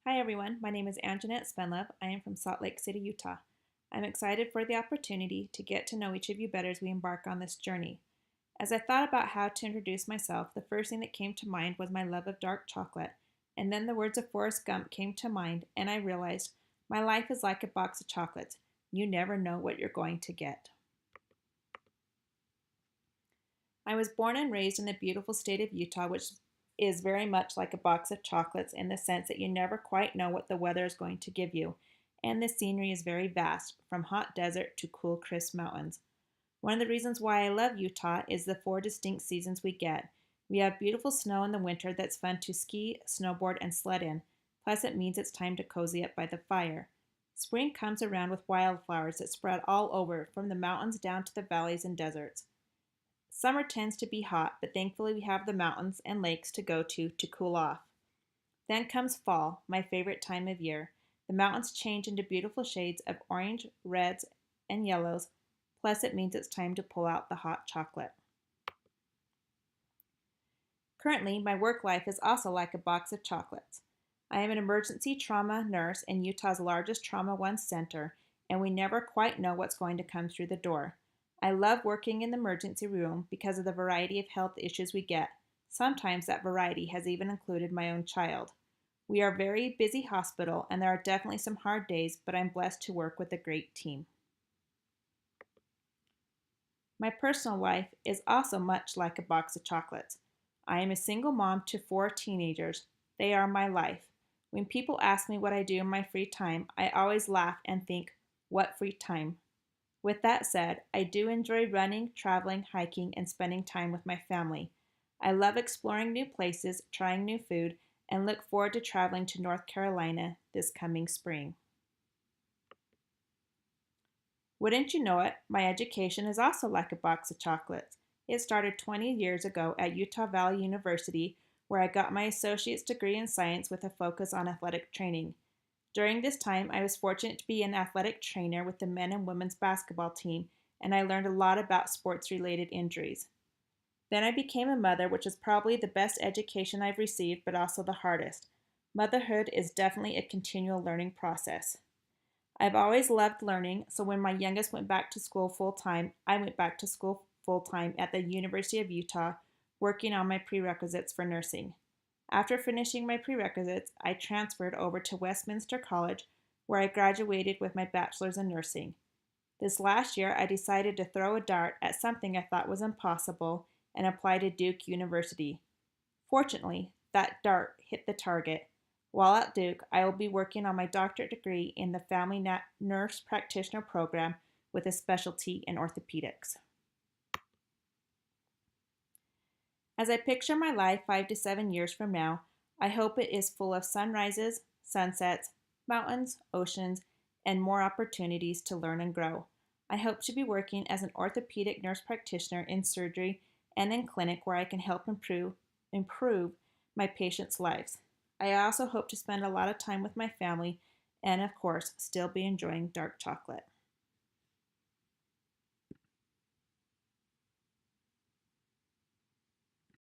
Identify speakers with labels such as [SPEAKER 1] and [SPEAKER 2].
[SPEAKER 1] Hi everyone, my name is Anjanette Spenlove. I am from Salt Lake City, Utah. I'm excited for the opportunity to get to know each of you better as we embark on this journey. As I thought about how to introduce myself, the first thing that came to mind was my love of dark chocolate, and then the words of Forrest Gump came to mind, and I realized my life is like a box of chocolates. You never know what you're going to get. I was born and raised in the beautiful state of Utah, which is very much like a box of chocolates in the sense that you never quite know what the weather is going to give you, and the scenery is very vast, from hot desert to cool, crisp mountains. One of the reasons why I love Utah is the four distinct seasons we get. We have beautiful snow in the winter that's fun to ski, snowboard, and sled in, plus, it means it's time to cozy up by the fire. Spring comes around with wildflowers that spread all over, from the mountains down to the valleys and deserts. Summer tends to be hot, but thankfully we have the mountains and lakes to go to cool off. Then comes fall, my favorite time of year. The mountains change into beautiful shades of orange, reds, and yellows, plus it means it's time to pull out the hot chocolate. Currently, my work life is also like a box of chocolates. I am an emergency trauma nurse in Utah's largest Trauma One center, and we never quite know what's going to come through the door. I love working in the emergency room because of the variety of health issues we get. Sometimes that variety has even included my own child. We are a very busy hospital, and there are definitely some hard days, but I'm blessed to work with a great team. My personal life is also much like a box of chocolates. I am a single mom to four teenagers. They are my life. When people ask me what I do in my free time, I always laugh and think, what free time? With that said, I do enjoy running, traveling, hiking, and spending time with my family. I love exploring new places, trying new food, and look forward to traveling to North Carolina this coming spring. Wouldn't you know it, my education is also like a box of chocolates. It started 20 years ago at Utah Valley University, where I got my associate's degree in science with a focus on athletic training. During this time, I was fortunate to be an athletic trainer with the men and women's basketball team, and I learned a lot about sports related injuries. Then I became a mother, which is probably the best education I've received, but also the hardest. Motherhood is definitely a continual learning process. I've always loved learning, so when my youngest went back to school full time, I went back to school full time at the University of Utah, working on my prerequisites for nursing. After finishing my prerequisites, I transferred over to Westminster College, where I graduated with my bachelor's in nursing. This last year, I decided to throw a dart at something I thought was impossible and apply to Duke University. Fortunately, that dart hit the target. While at Duke, I will be working on my doctorate degree in the Family Nurse Practitioner program with a specialty in orthopedics. As I picture my life 5 to 7 years from now, I hope it is full of sunrises, sunsets, mountains, oceans, and more opportunities to learn and grow. I hope to be working as an orthopedic nurse practitioner in surgery and in clinic where I can help improve my patients' lives. I also hope to spend a lot of time with my family and, of course, still be enjoying dark chocolate.